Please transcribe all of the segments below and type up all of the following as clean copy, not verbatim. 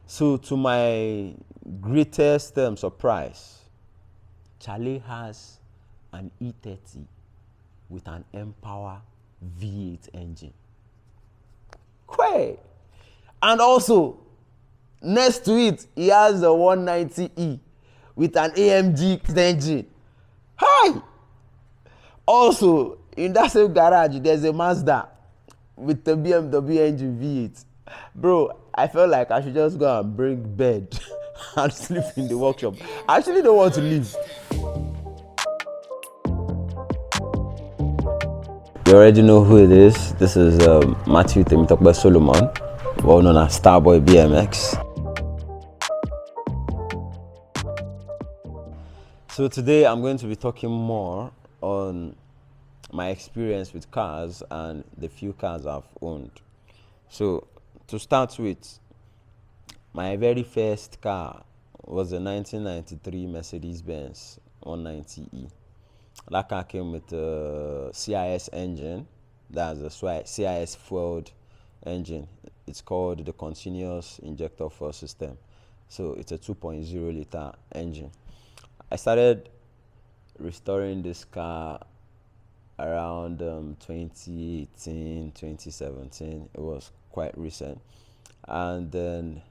So to my greatest surprise, Charlie has an E30 with an Empower V8 engine. Quay! And also, next to it, he has a 190E with an AMG engine. Hi! Also, in that same garage, there's a Mazda with the BMW engine V8. Bro, I felt like I should just go and bring bed and sleep in the workshop. I actually don't want to leave. You already know who it is. This is Matthew Temitokbe Solomon, well known as Starboy BMX. So today I'm going to be talking more on my experience with cars and the few cars I've owned. So to start with, my very first car was a 1993 Mercedes-Benz 190E. That car came with a CIS engine. That's a CIS fueled engine. It's called the continuous injector fuel system. So it's a 2.0 liter engine. I started restoring this car around 2018, 2017. It was quite recent. And then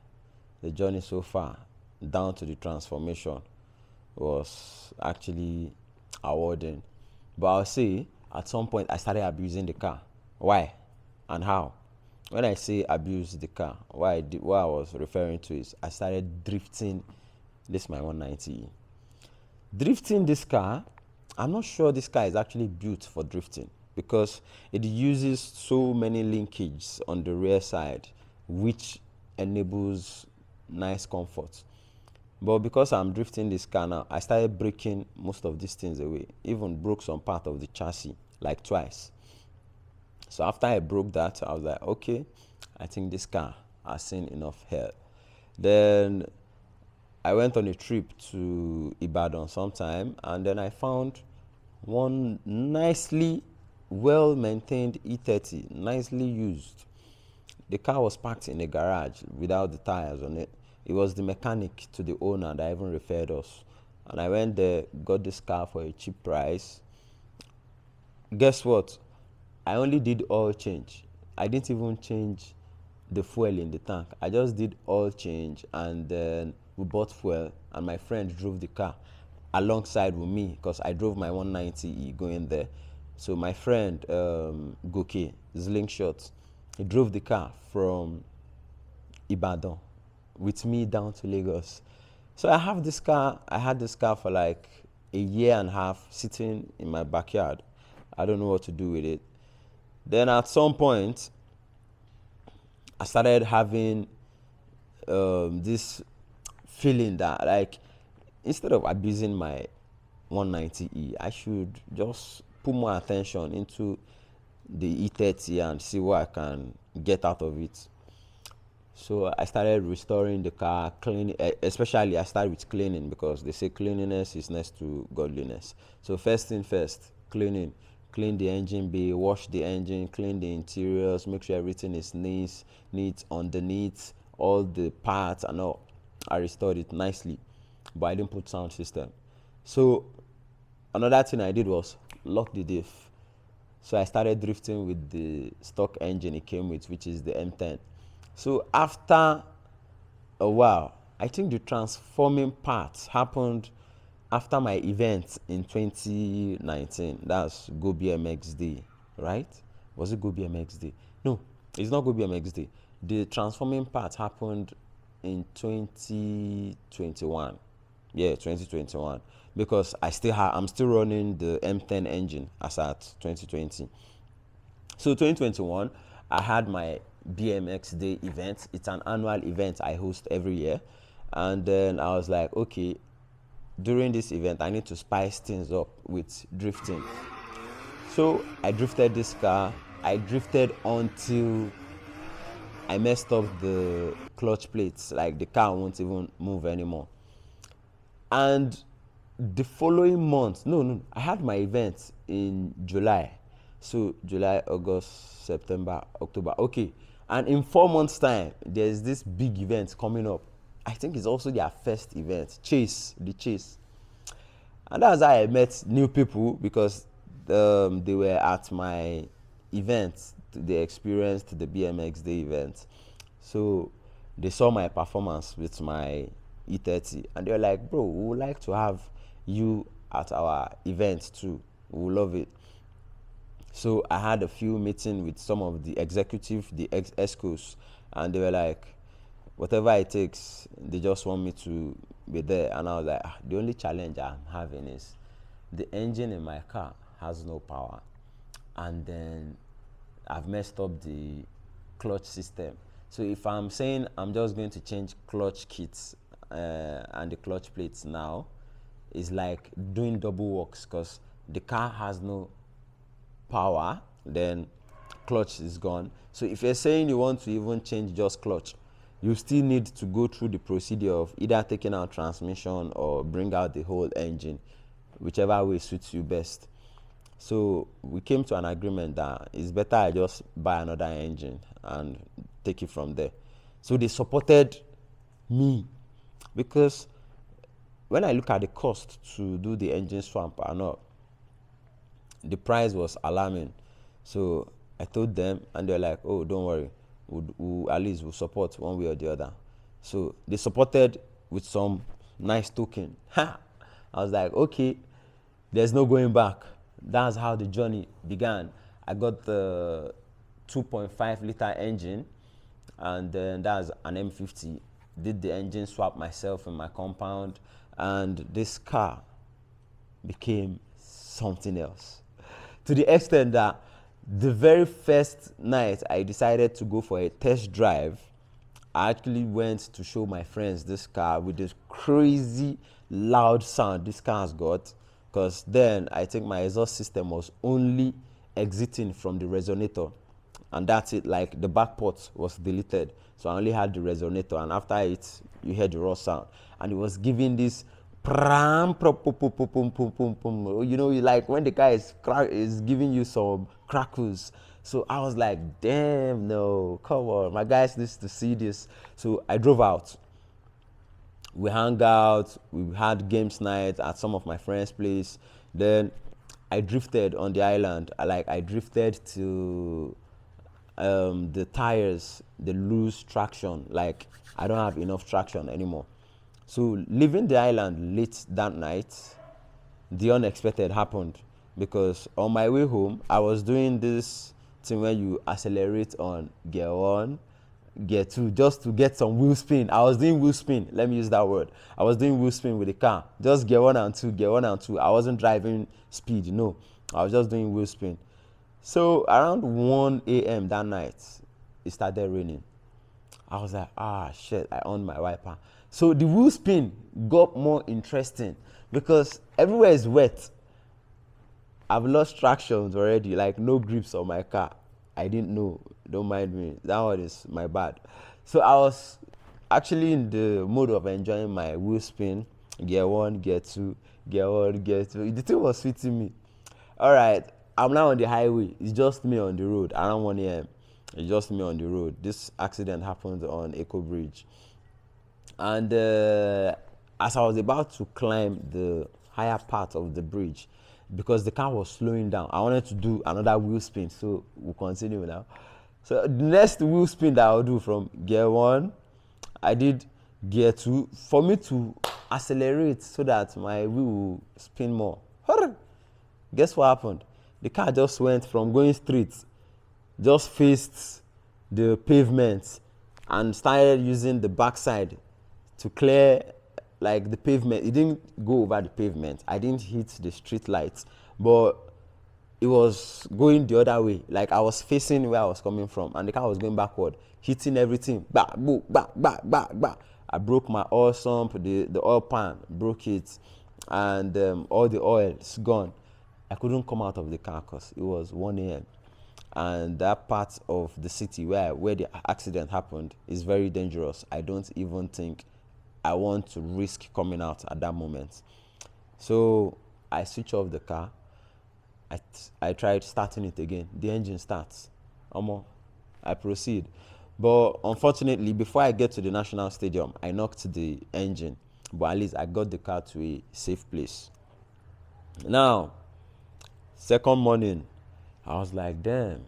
the journey so far down to the transformation was actually awarding. But I'll say at some point I started abusing the car. Why and how? When I say abuse the car, what I was referring to is I started drifting this my 190E. Drifting this car, I'm not sure this car is actually built for drifting because it uses so many linkages on the rear side, which enables nice comfort. But because I'm drifting this car now, I started breaking most of these things away. Even broke some part of the chassis, like twice. So after I broke that, I was like, okay, I think this car has seen enough hell. Then I went on a trip to Ibadan sometime, and then I found one nicely well-maintained E30, nicely used. The car was parked in a garage without the tires on it. It was the mechanic to the owner that even referred us. And I went there, got this car for a cheap price. Guess what? I only did oil change. I didn't even change the fuel in the tank. I just did oil change, and then we bought fuel, and my friend drove the car alongside with me because I drove my 190E going there. So my friend Goke, Slingshot, he drove the car from Ibadan with me down to Lagos. So I had this car for like a year and a half sitting in my backyard. I don't know what to do with it. Then at some point, I started having this feeling that, like, instead of abusing my 190E, I should just put more attention into the E30 and see what I can get out of it. So I started restoring the car, cleaning. Especially I started with cleaning because they say cleanliness is next to godliness. So first thing first, cleaning. Clean the engine bay, wash the engine, clean the interiors, make sure everything is neat underneath, all the parts and all. I restored it nicely, but I didn't put sound system. So another thing I did was lock the diff. So I started drifting with the stock engine it came with, which is the M10. So after a while, I think the transforming part happened after my event in 2019. That's Go BMX Day, right? Was it Go BMX Day? No, it's not Go BMX Day. The transforming part happened in 2021. Yeah, 2021. Because I'm still running the M10 engine as at 2020. So 2021, I had my BMX Day event. It's an annual event I host every year. And then I was like, okay, during this event, I need to spice things up with drifting. So I drifted this car. I drifted until I messed up the clutch plates. Like the car won't even move anymore. And the following month, no, I had my event in July. So July, August, September, October. Okay, And in 4 months' time, there's this big event coming up. I think it's also their first event, the Chase. And that's how I met new people, because they were at my event. They experienced the BMX Day event. So they saw my performance with my E30, and they were like, bro, we would like to have you at our event too. We would love it. So I had a few meetings with some of the executive, the ESCOs, and they were like, whatever it takes, they just want me to be there. And I was like, the only challenge I'm having is the engine in my car has no power. And then I've messed up the clutch system. So if I'm saying I'm just going to change clutch kits and the clutch plates now, it's like doing double works, because the car has no power, then clutch is gone. So if you're saying you want to even change just clutch, you still need to go through the procedure of either taking out transmission or bring out the whole engine, whichever way suits you best. So we came to an agreement that it's better I just buy another engine and take it from there. So they supported me, because when I look at the cost to do the engine swap and all, the price was alarming. So I told them, and they're like, oh, don't worry, at least we'll support one way or the other. So they supported with some nice token. I was like, okay, there's no going back. That's how the journey began. I got the 2.5 liter engine, and then that's an M50. Did the engine swap myself in my compound, and this car became something else. To the extent that the very first night I decided to go for a test drive, I actually went to show my friends this car with this crazy loud sound this car has got, because then I think my exhaust system was only exiting from the resonator, and that's it. Like the back port was deleted, so I only had the resonator, and after it you heard the raw sound, and it was giving this pram, you know, like when the guy is giving you some crackles. So I was like, damn, no, come on, my guys needs to see this. So I drove out. We hung out, we had games night at some of my friends' place. Then I drifted on the island. I drifted to the tires, they lose traction. Like I don't have enough traction anymore. So leaving the island late that night, the unexpected happened, because on my way home, I was doing this thing where you accelerate on gear 1, gear 2, just to get some wheel spin. I was doing wheel spin, let me use that word. I was doing wheel spin with the car, just gear 1 and 2, gear 1 and 2. I wasn't driving speed, no. I was just doing wheel spin. So around 1 a.m. that night, it started raining. I was like, shit, I on my wiper. So the wheel spin got more interesting, because everywhere is wet. I've lost tractions already, like no grips on my car. I didn't know, don't mind me. That one is my bad. So I was actually in the mode of enjoying my wheel spin, gear 1, gear 2, gear 1, gear 2. The thing was fitting me. All right, I'm now on the highway. It's just me on the road around 1 a.m. It's just me on the road. This accident happened on Echo Bridge. And as I was about to climb the higher part of the bridge, because the car was slowing down, I wanted to do another wheel spin. So we'll continue now. So the next wheel spin that I'll do from gear 1, I did gear 2 for me to accelerate so that my wheel will spin more. Guess what happened? The car just went from going straight, just faced the pavement, and started using the backside to clear like the pavement. It didn't go over the pavement. I didn't hit the street lights, but it was going the other way. Like I was facing where I was coming from, and the car was going backward, hitting everything. Bah, boo, bah, bah, bah, bah. I broke my oil sump, the oil pan, broke it, and all the oil is gone. I couldn't come out of the car because it was 1 a.m. And that part of the city where the accident happened is very dangerous. I don't even think I want to risk coming out at that moment. So I switch off the car. I tried starting it again. The engine starts. I proceed. But unfortunately, before I get to the National Stadium, I knocked the engine. But at least I got the car to a safe place. Now, second morning, I was like, damn,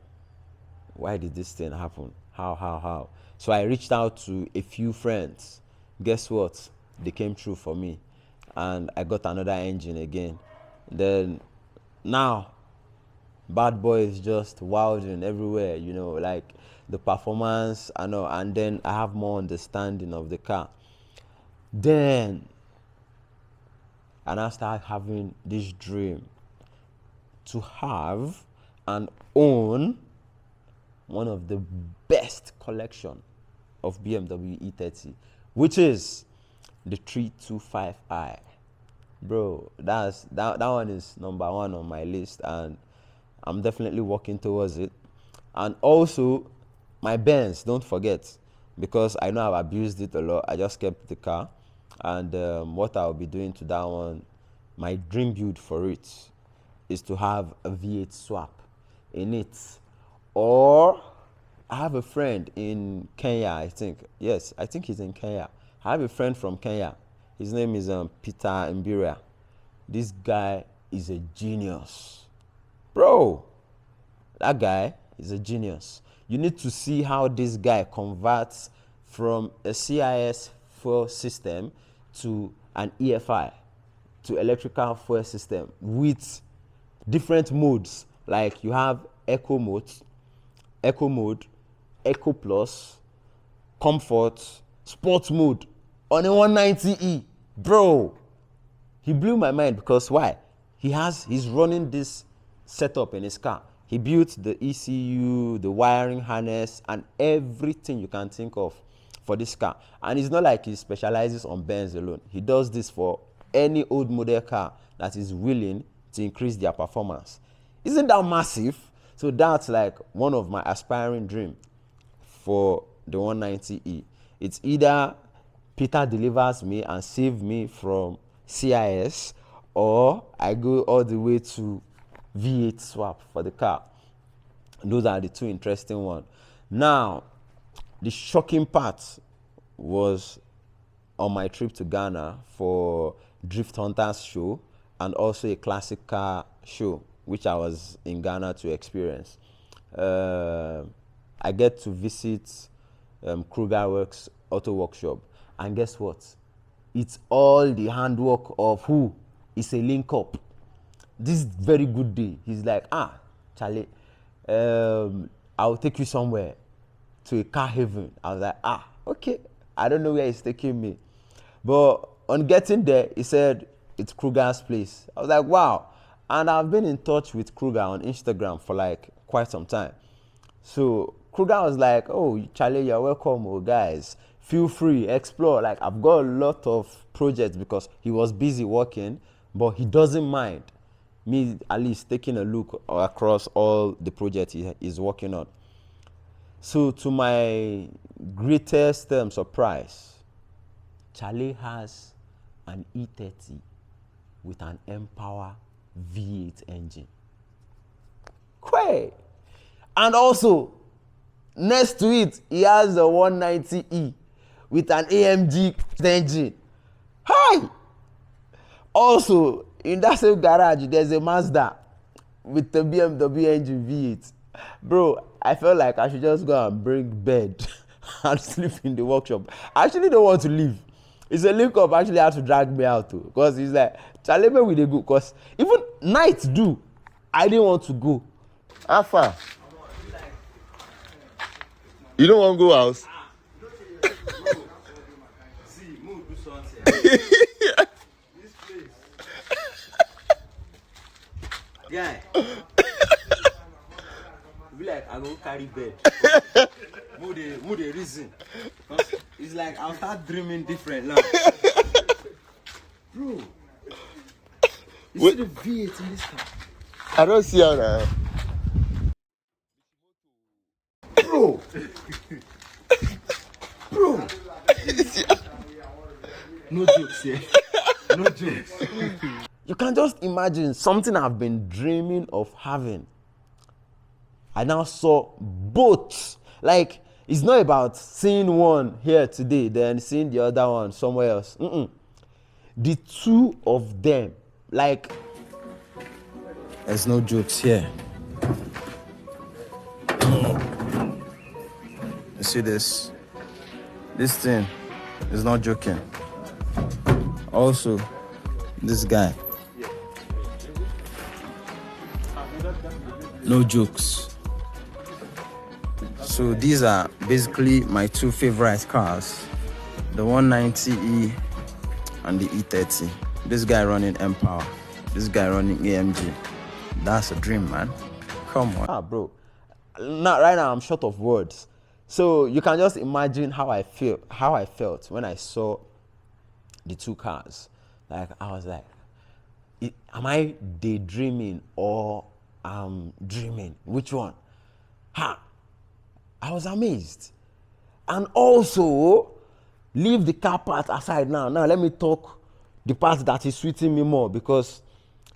why did this thing happen? How? So I reached out to a few friends. Guess what? They came through for me. And I got another engine again. Then now, bad boy is just wilding everywhere, like the performance, I know, and then I have more understanding of the car. Then, and I start having this dream to have and own one of the best collection of BMW E30, which is the 325i. Bro, that one is number one on my list, and I'm definitely working towards it. And also, my Benz, don't forget, because I know I've abused it a lot. I just kept the car, and what I'll be doing to that one, my dream build for it, is to have a V8 swap in it. Or I have a friend in Kenya, I think. Yes, I think he's in Kenya. I have a friend from Kenya. His name is Peter Mbiria. This guy is a genius. Bro, that guy is a genius. You need to see how this guy converts from a CIS fuel system to an EFI, to electrical fuel system, with different modes. Like you have Eco mode, Eco Plus, Comfort, Sports mode on a 190E. Bro, he blew my mind because why? He's running this setup in his car. He built the ECU, the wiring harness, and everything you can think of for this car. And it's not like he specializes on Benz alone. He does this for any old model car that is willing to increase their performance. Isn't that massive? So that's like one of my aspiring dreams for the 190E. It's either Peter delivers me and saves me from CIS, or I go all the way to V8 swap for the car. Those are the two interesting ones. Now, the shocking part was on my trip to Ghana for Drift Hunters show and also a classic car show, which I was in Ghana to experience. I get to visit Kruger Works Auto Workshop, and guess what? It's all the handwork of who? It's a link up. This very good day, he's like, Charlie, I'll take you somewhere to a car haven. I was like, okay. I don't know where he's taking me. But on getting there, he said, it's Kruger's place. I was like, wow. And I've been in touch with Kruger on Instagram for like quite some time. So Kruger was like, oh, Charlie, you're welcome, guys. Feel free, explore. Like, I've got a lot of projects because he was busy working, but he doesn't mind me at least taking a look across all the projects he is working on. So to my greatest surprise, Charlie has an E30 with an Empower V8 engine. And also, next to it, he has a 190E with an AMG engine. Hi! Also, in that same garage, there's a Mazda with the BMW engine V8. Bro, I felt like I should just go and bring bed and sleep in the workshop. I actually don't want to leave. It's a link up actually had to drag me out too. Because he's like, Charlie, where will they go? Because even night do, I didn't want to go. How far? You don't want to go out? See, move do something. This place. Guy. Be like, I go carry bed. Move the reason. It's like I'll start dreaming different now. Bro. You see the V8 in this car? I don't see how that. Bro. Bro. No jokes here. No jokes. You can just imagine something I've been dreaming of having. I now saw both. Like, It's not about seeing one here today, then seeing the other one somewhere else. The two of them, like, there's no jokes here. You see this? This thing is not joking. Also, this guy. No jokes. So these are basically my two favorite cars. The 190E and the E30. This guy running Empower. This guy running AMG. That's a dream, man. Come on. Bro. Right now I'm short of words. So you can just imagine how I felt when I saw the two cars. Like, I was like, am I daydreaming or I'm dreaming? Which one? I was amazed. And also, leave the car part aside now. Now let me talk the part that is sweeting me more, because,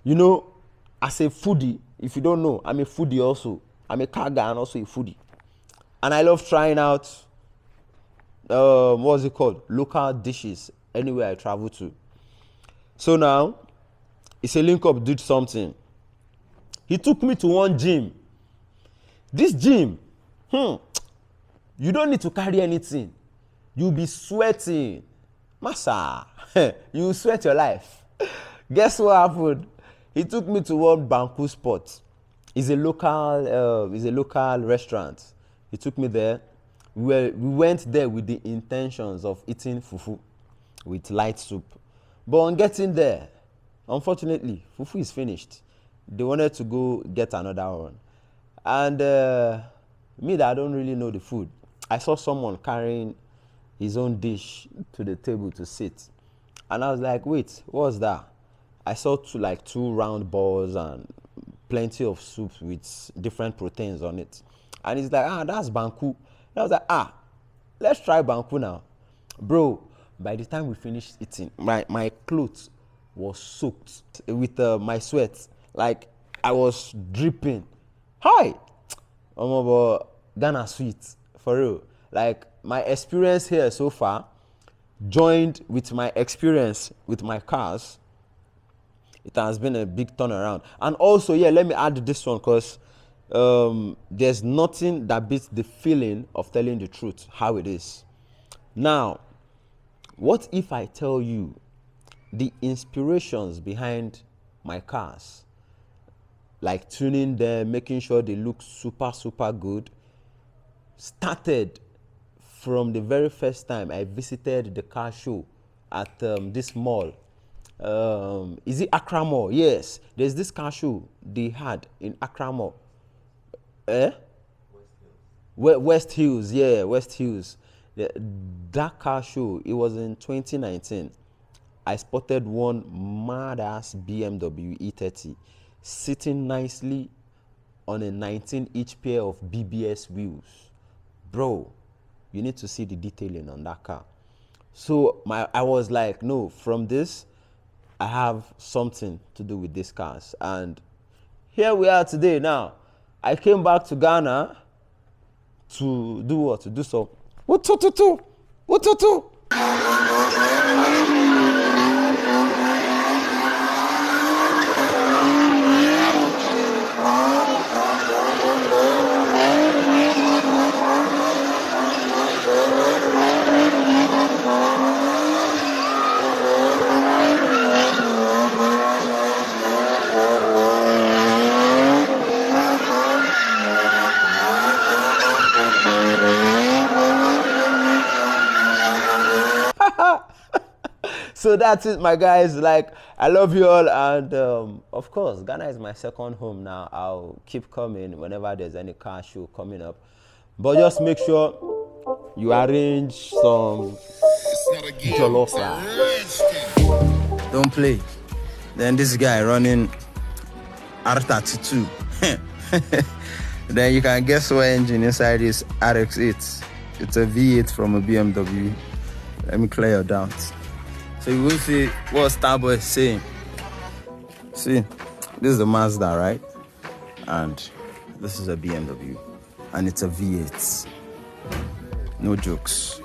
you know, as a foodie, if you don't know, I'm a foodie also. I'm a car guy and also a foodie. And I love trying out, what's it called? Local dishes anywhere I travel to. So now, it's a link up, did something. He took me to one gym. This gym, you don't need to carry anything. You'll be sweating. Massa, you will sweat your life. Guess what happened? He took me to one Banku spot. It's a local restaurant. He took me there. We went there with the intentions of eating fufu with light soup. But on getting there, unfortunately, fufu is finished. They wanted to go get another one. And me, that I don't really know the food, I saw someone carrying his own dish to the table to sit. And I was like, wait, what's that? I saw two round balls and plenty of soup with different proteins on it. And he's like, that's Banku. And I was like, let's try Banku now. Bro, by the time we finished eating, my clothes was soaked with my sweat. Like, I was dripping. Hi! Ghana sweet, for real. Like, my experience here so far, joined with my experience with my cars, it has been a big turnaround. And also, let me add this one, because there's nothing that beats the feeling of telling the truth, how it is. Now, what if I tell you the inspirations behind my cars? Like tuning them, making sure they look super, super good, started from the very first time I visited the car show at this mall. Is it Accra Mall? Yes. There's this car show they had in Accra Mall. West Hills, yeah, West Hills. That car show, it was in 2019. I spotted one mad-ass BMW E30 sitting nicely on a 19-inch pair of BBS wheels. Bro, you need to see the detailing on that car. So I was like, no, from this, I have something to do with these cars. And here we are today now. I came back to Ghana to do what? To do so. What to? So that's it, my guys. Like, I love you all, and of course, Ghana is my second home now. I'll keep coming whenever there's any car show coming up. But just make sure you arrange some jollof rice. Don't play. Then this guy running R32. Then you can guess what engine inside is RX8. It's a V8 from a BMW. Let me clear your doubts. So you will see what Starboy is saying. See, this is a Mazda, right? And this is a BMW. And it's a V8. No jokes.